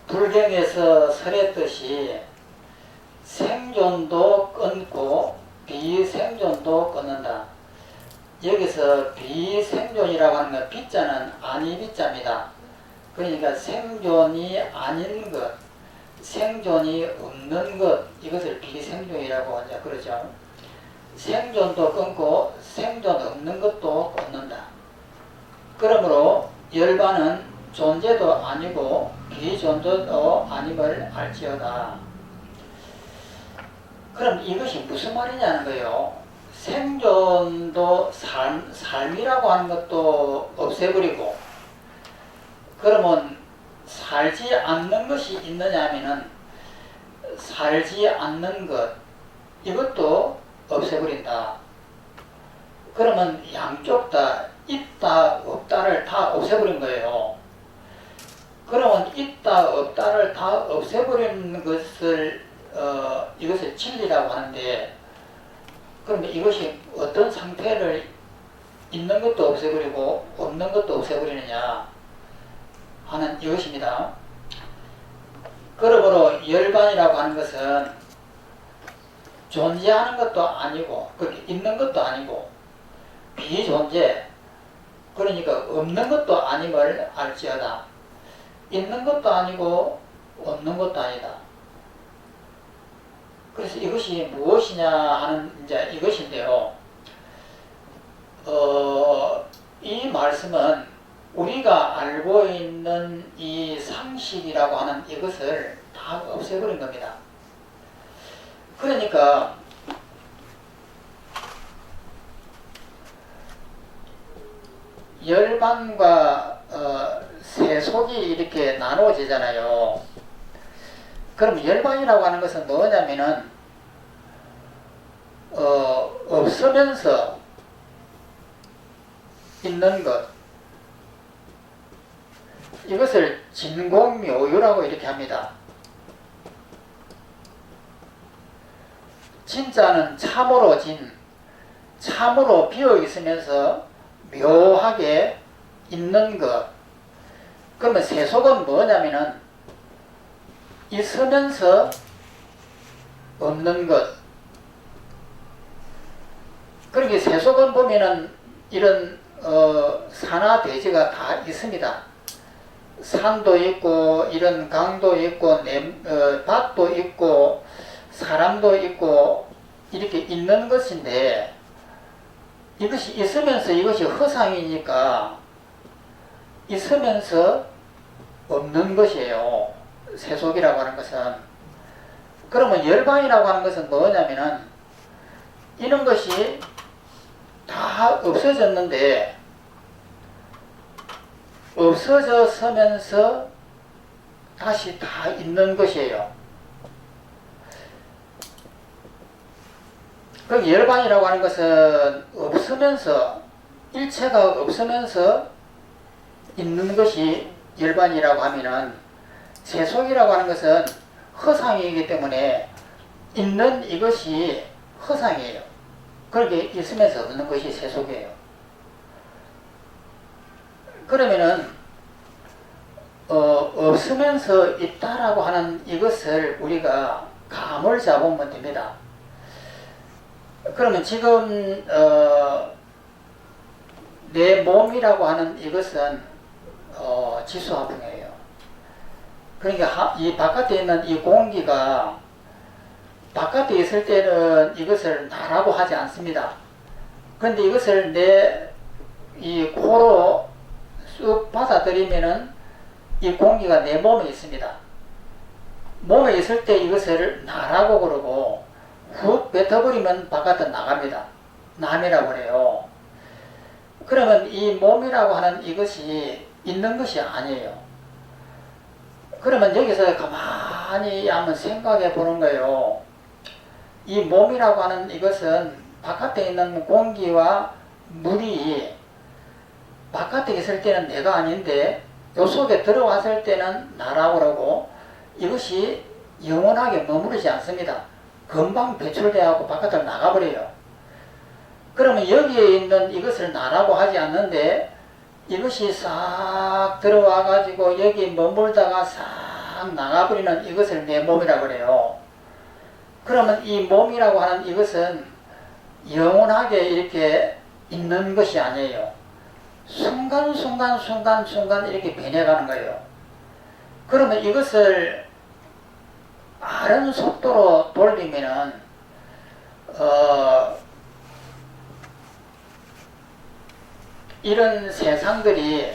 불경에서 설했듯이 생존도 끊고 비생존도 끊는다. 여기서 비생존이라고 하는 건 비자는 아니 비자입니다. 그러니까 생존이 아닌 것, 생존이 없는 것, 이것을 비생존이라고 이제 그러죠. 생존도 끊고 생존 없는 것도 끊는다. 그러므로 열반은 존재도 아니고 비존재도 아님을 알지어다. 그럼 이것이 무슨 말이냐는 거예요. 생존도 삶이라고 하는 것도 없애버리고, 그러면 살지 않는 것이 있느냐 하면은 살지 않는 것, 이것도 없애버린다. 그러면 양쪽 다 있다 없다를 다 없애버린 거예요. 그러면 있다 없다를 다 없애버리는 것을 이것을 진리라고 하는데, 그러면 이것이 어떤 상태를 있는 것도 없애버리고 없는 것도 없애버리느냐 하는 이것입니다. 그러므로 열반이라고 하는 것은 존재하는 것도 아니고 그렇게 있는 것도 아니고 비존재, 그러니까 없는 것도 아님을 알지어다. 있는 것도 아니고 없는 것도 아니다. 그래서 이것이 무엇이냐 하는 이제 이것인데요. 이 말씀은 우리가 알고 있는 이 상식이라고 하는 이것을 다 없애버린 겁니다. 그러니까 열반과 세속이 이렇게 나누어지잖아요. 그럼 열반이라고 하는 것은 뭐냐면은 없으면서 있는 것, 이것을 진공묘유라고 이렇게 합니다. 진짜는 참으로 진, 참으로 비어 있으면서 묘하게 있는 것. 그러면 세속은 뭐냐면은 있으면서 없는 것. 그러니까 세속은 보면은 이런 산하 대지가 다 있습니다. 산도 있고 이런 강도 있고 밭도 있고 사람도 있고 이렇게 있는 것인데, 이것이 있으면서 이것이 허상이니까 있으면서 없는 것이에요. 세속이라고 하는 것은. 그러면 열반이라고 하는 것은 뭐냐면은 이런 것이 다 없어졌는데 없어졌으면서 다시 다 있는 것이에요. 그럼 열반이라고 하는 것은 없으면서, 일체가 없으면서 있는 것이 열반이라고 하면은, 세속이라고 하는 것은 허상이기 때문에 있는 이것이 허상이에요. 그렇게 있으면서 없는 것이 세속이에요. 그러면은 없으면서 있다라고 하는 이것을 우리가 감을 잡으면 됩니다. 그러면 지금 내 몸이라고 하는 이것은 지수화풍이에요. 그러니까 이 바깥에 있는 이 공기가 바깥에 있을 때는 이것을 나라고 하지 않습니다. 그런데 이것을 내 이 코로 쑥 받아들이면은 이 공기가 내 몸에 있습니다. 몸에 있을 때 이것을 나라고 그러고 훅 뱉어버리면 바깥으로 나갑니다. 남이라고 그래요. 그러면 이 몸이라고 하는 이것이 있는 것이 아니에요. 그러면 여기서 가만히 한번 생각해 보는 거예요. 이 몸이라고 하는 이것은 바깥에 있는 공기와 물이 바깥에 있을 때는 내가 아닌데 요 속에 들어왔을 때는 나라고 그러고, 이것이 영원하게 머무르지 않습니다. 금방 배출되어서 바깥으로 나가버려요. 그러면 여기에 있는 이것을 나라고 하지 않는데 이것이 싹 들어와 가지고 여기 머물다가 싹 싹 나가버리는 이것을 내 몸이라고 그래요. 그러면 이 몸이라고 하는 이것은 영원하게 이렇게 있는 것이 아니에요. 순간순간 이렇게 변해가는 거예요. 그러면 이것을 빠른 속도로 돌리면은 이런 세상들이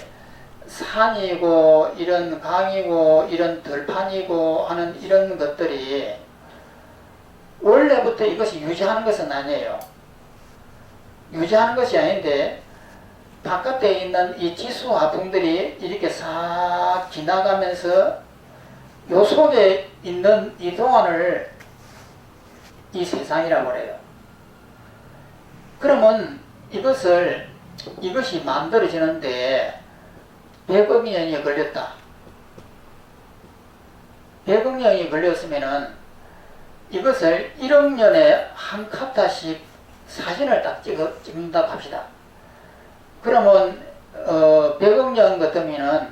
산이고 이런 강이고 이런 들판이고 하는 이런 것들이 원래부터 이것이 유지하는 것은 아니에요. 유지하는 것이 아닌데 바깥에 있는 이 지수화풍들이 이렇게 싹 지나가면서 요 속에 있는 이 동안을 이 세상이라고 그래요. 그러면 이것이 만들어지는데 100억 년이 걸렸다. 100억 년이 걸렸으면은 이것을 1억 년에 한 카타씩 사진을 딱 찍는다고 합시다. 그러면 100억 년 같으면은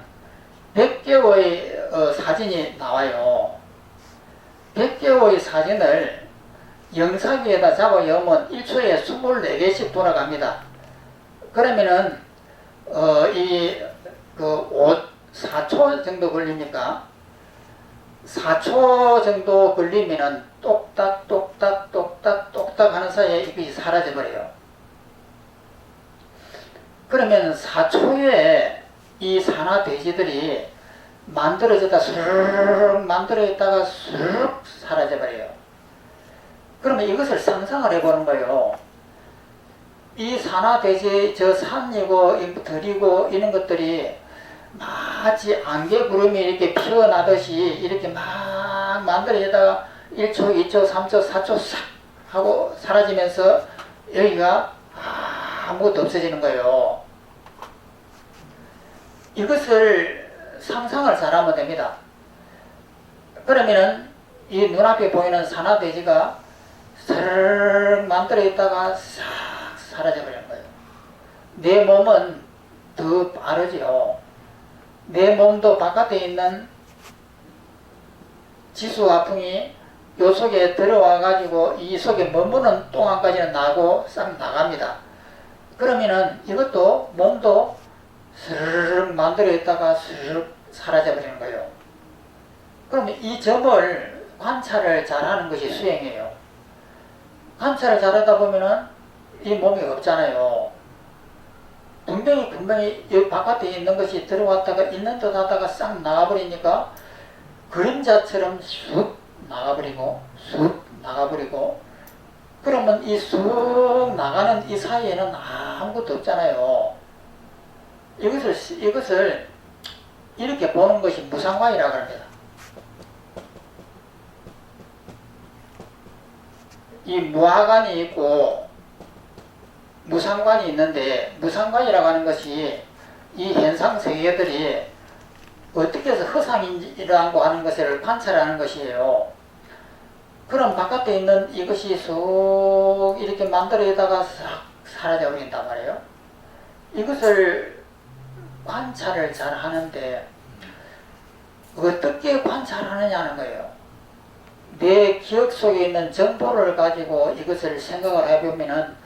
100개의 사진이 나와요. 100개의 사진을 영상기에다 잡아 여면 1초에 24개씩 돌아갑니다. 그러면은 4초 정도 걸립니까? 4초 정도 걸리면은 똑딱 하는 사이에 이것이 사라져버려요. 그러면 4초에 이 산화돼지들이 만들어졌다 스르륵 만들어졌다가 스르륵 사라져버려요. 그러면 이것을 상상을 해보는 거예요. 이 산화돼지 저 산이고 들이고 이런 것들이 마치 안개구름이 이렇게 피어나듯이 이렇게 막 만들어지다가 1초, 2초, 3초, 4초 싹 하고 사라지면서 여기가 아무것도 없어지는 거예요. 이것을 상상을 잘하면 됩니다. 그러면은 이 눈앞에 보이는 산화돼지가 스르륵 만들어 있다가 싹 사라져버리는 거예요. 내 몸은 더 빠르지요. 내 몸도 바깥에 있는 지수화풍이 요 속에 들어와 가지고 이 속에 머무는 동안까지는 나고 싹 나갑니다. 그러면은 이것도 몸도 스르륵 만들어 있다가 스르륵 사라져 버리는 거예요. 그러면 이 점을 관찰을 잘하는 것이 수행이에요. 관찰을 잘하다 보면은 이 몸이 없잖아요. 분명히 여기 바깥에 있는 것이 들어왔다가 있는 듯 하다가 싹 나가버리니까 그림자처럼 쑥 나가버리고 그러면 이 쑥 나가는 이 사이에는 아무것도 없잖아요. 이것을 이렇게 보는 것이 무상관이라고 합니다. 이 무하관이 있고 무상관이 있는데 무상관이라고 하는 것이 이 현상 세계들이 어떻게 해서 허상이라고 하는 것을 관찰하는 것이에요. 그럼 바깥에 있는 이것이 쑥 이렇게 만들어다가 싹 사라져 버린단 말이에요. 이것을 관찰을 잘 하는데 어떻게 관찰하느냐는 거예요. 내 기억 속에 있는 정보를 가지고 이것을 생각을 해보면은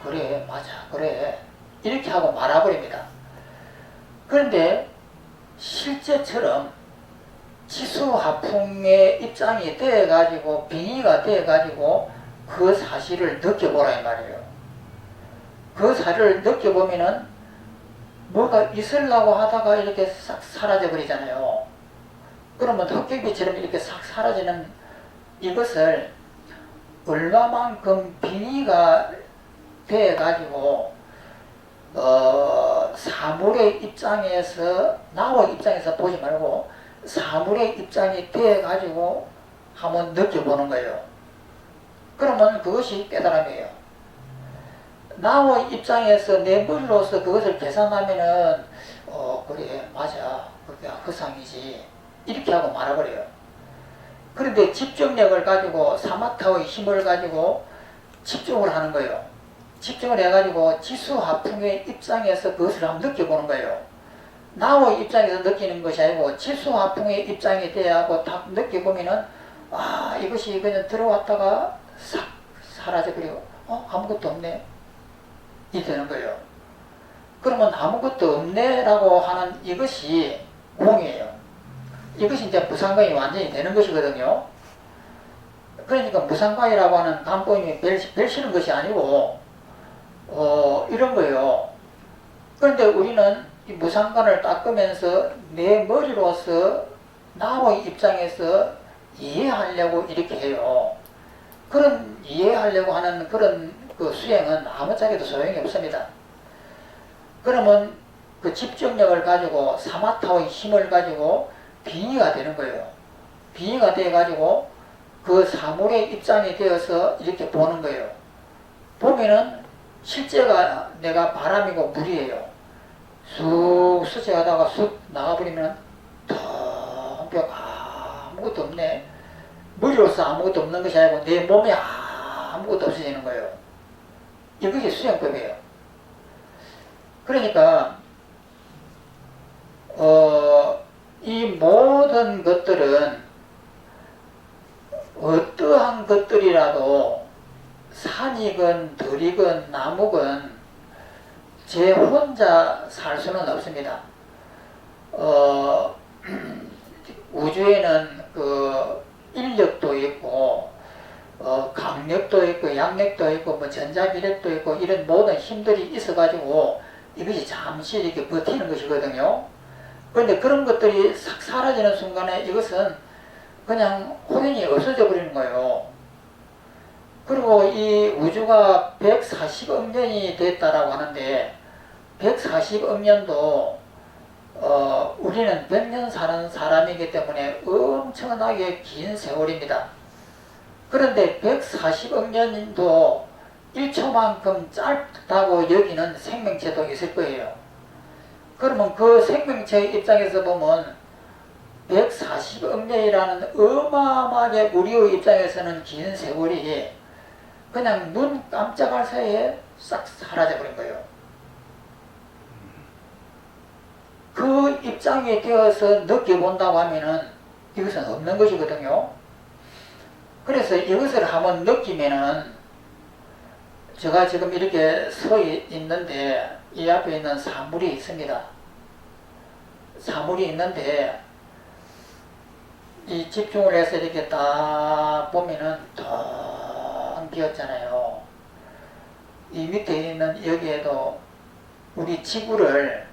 그래 맞아 그래 이렇게 하고 말아버립니다. 그런데 실제처럼 지수화풍의 입장이 되어가지고 빙의가 되어가지고 그 사실을 느껴보라 이 말이에요. 그 사실을 느껴보면은 뭐가 있으려고 하다가 이렇게 싹 사라져 버리잖아요. 그러면 헛개비처럼 이렇게 싹 사라지는 이것을 얼마만큼 빙의가 돼가지고 사물의 입장에서 나의 입장에서 보지 말고 사물의 입장이 돼가지고 한번 느껴보는 거예요. 그러면 그것이 깨달음이에요. 나의 입장에서 내 머리로서 그것을 계산하면은 그래 맞아 그게 허상이지 이렇게 하고 말아버려요. 그런데 집중력을 가지고 사마타의 힘을 가지고 집중을 하는 거예요. 집중을 해가지고 지수화풍의 입장에서 그것을 한번 느껴보는 거예요. 나의 입장에서 느끼는 것이 아니고 칠수화풍의 입장이 돼야 하고 딱 느껴보면은 이것이 그냥 들어왔다가 싹 사라져버리고 아무것도 없네 이 되는 거예요. 그러면 아무것도 없네라고 하는 이것이 공이에요. 이것이 이제 무상광이 완전히 되는 것이거든요. 그러니까 무상광이라고 하는 감보임이 별 싫은 것이 아니고 이런 거예요. 그런데 우리는 이 무상관을 닦으면서 내 머리로서 나의 입장에서 이해하려고 이렇게 해요. 그런 이해하려고 하는 그런 그 수행은 아무짝에도 소용이 없습니다. 그러면 그 집중력을 가지고 사마타의 힘을 가지고 빙의가 되는 거예요. 빙의가 되어 가지고 그 사물의 입장이 되어서 이렇게 보는 거예요. 보면은 실제가 내가 바람이고 물이에요. 쑥 스쳐가다가 쑥 나가버리면 텅 아무것도 없네. 머리로서 아무것도 없는 것이 아니고 내 몸에 아무것도 없어지는 거예요. 이것이 수행법이에요. 그러니까 이 모든 것들은 어떠한 것들이라도 산이건 들이건 나무건 제 혼자 살 수는 없습니다. 우주에는 그 인력도 있고 강력도 있고 양력도 있고 뭐 전자기력도 있고 이런 모든 힘들이 있어가지고 이것이 잠시 이렇게 버티는 것이거든요. 그런데 그런 것들이 싹 사라지는 순간에 이것은 그냥 호연이 없어져 버리는 거예요. 그리고 이 우주가 140억 년이 됐다라고 하는데 140억 년도 우리는 100년 사는 사람이기 때문에 엄청나게 긴 세월입니다. 그런데 140억 년도 1초만큼 짧다고 여기는 생명체도 있을 거예요. 그러면 그 생명체의 입장에서 보면 140억 년이라는 어마어마하게 우리의 입장에서는 긴 세월이 그냥 눈 깜짝할 사이에 싹 사라져버린 거예요. 그 입장에 되어서 느껴본다고 하면은 이것은 없는 것이거든요. 그래서 이것을 한번 느끼면은 제가 지금 이렇게 서 있는데 이 앞에 있는 사물이 있습니다. 사물이 있는데 이 집중을 해서 이렇게 딱 보면은 텅 비었잖아요. 이 밑에 있는 여기에도 우리 지구를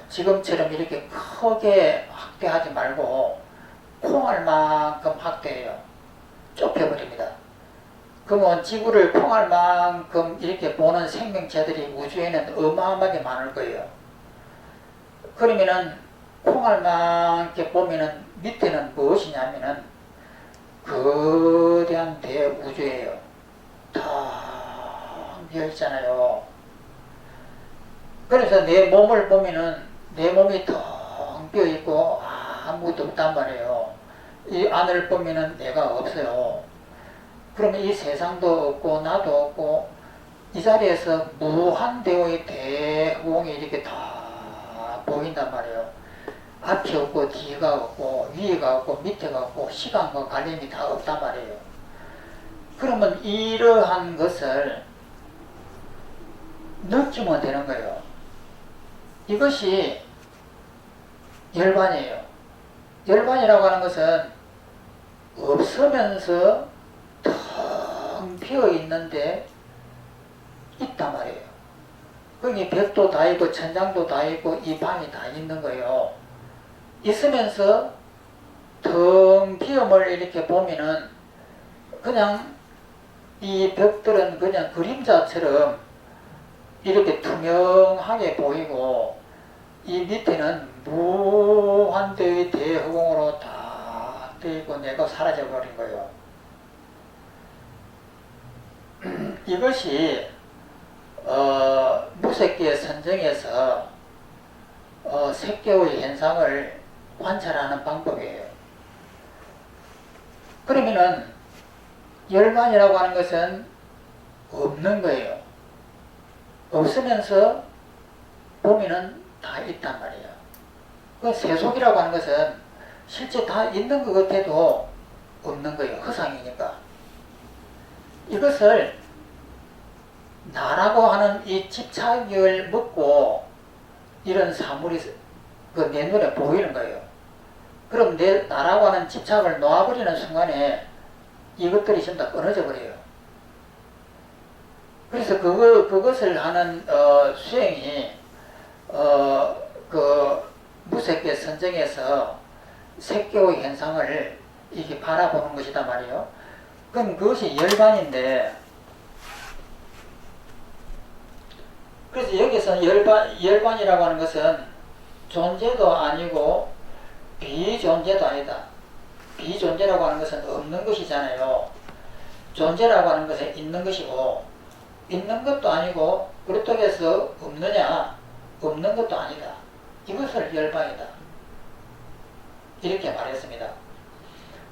지금처럼 이렇게 크게 확대하지 말고 콩알만큼 확대해요. 좁혀버립니다. 그러면 지구를 콩알만큼 이렇게 보는 생명체들이 우주에는 어마어마하게 많을 거예요. 그러면은 콩알만하게 보면은 밑에는 무엇이냐면은 거대한 대우주예요. 텅 비어있잖아요. 그래서 내 몸을 보면은 내 몸이 텅 비어있고 아무것도 없단 말이에요. 이 안을 보면은 내가 없어요. 그러면 이 세상도 없고 나도 없고 이 자리에서 무한대의 대공이 이렇게 다 보인단 말이에요. 앞이 없고 뒤가 없고 위가 없고 밑에가 없고 시간과 관련이 다 없단 말이에요. 그러면 이러한 것을 느끼면 되는 거예요. 이것이 열반이에요. 열반이라고 하는 것은 없으면서 텅 비어 있는데 있단 말이에요. 거기 벽도 다 있고 천장도 다 있고 이 방이 다 있는 거예요. 있으면서 텅 비음을 이렇게 보면은 그냥 이 벽들은 그냥 그림자처럼 이렇게 투명하게 보이고 이 밑에는 무한대의 대허공으로 다 되어있고 내가 사라져버린 거예요. 이것이 무색계 선정에서 색계의 현상을 관찰하는 방법이에요. 그러면은 열반이라고 하는 것은 없는 거예요. 없으면서 보면은 다 있단 말이에요. 그 세속이라고 하는 것은 실제 다 있는 것 같아도 없는 거예요. 허상이니까. 이것을 나라고 하는 이 집착을 먹고 이런 사물이 내 눈에 보이는 거예요. 그럼 나라고 하는 집착을 놓아버리는 순간에 이것들이 전부 다 끊어져 버려요. 그래서 그것을 하는 수행이 무색계 선정에서 색교의 현상을 이렇게 바라보는 것이다 말이에요. 그럼 그것이 열반인데, 그래서 여기서 열반이라고 하는 것은 존재도 아니고 비존재도 아니다. 비존재라고 하는 것은 없는 것이잖아요. 존재라고 하는 것은 있는 것이고, 있는 것도 아니고 그렇다고 해서 없느냐? 없는 것도 아니다. 이것을 열반이다. 이렇게 말했습니다.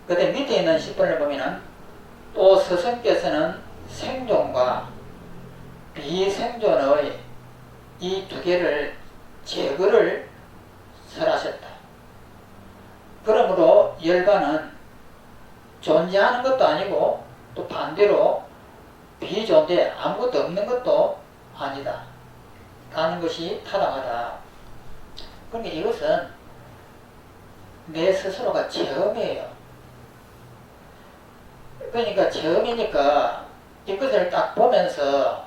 그때 밑에 있는 10번을 보면은 또 스승께서는 생존과 비생존의 이 두 개를 제거를 설하셨다. 그러므로 열반은 존재하는 것도 아니고 또 반대로 비존재, 아무것도 없는 것도 아니다 라는 것이 타당하다. 그러니까 이것은 내 스스로가 체험이에요. 그러니까 체험이니까 이것을 딱 보면서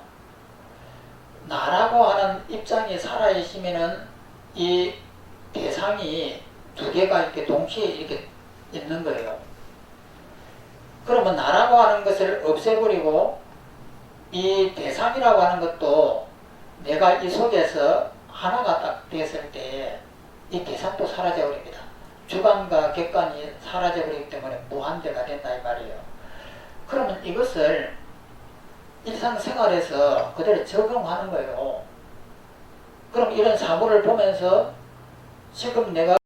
나라고 하는 입장이 살아있으면은 이 대상이 두 개가 이렇게 동시에 이렇게 있는 거예요. 그러면 나라고 하는 것을 없애버리고 이 대상이라고 하는 것도 내가 이 속에서 하나가 딱 됐을 때 이 대상도 사라져버립니다. 주관과 객관이 사라져버리기 때문에 무한대가 된다 이 말이에요. 그러면 이것을 일상생활에서 그대로 적용하는 거예요. 그럼 이런 사물을 보면서 지금 내가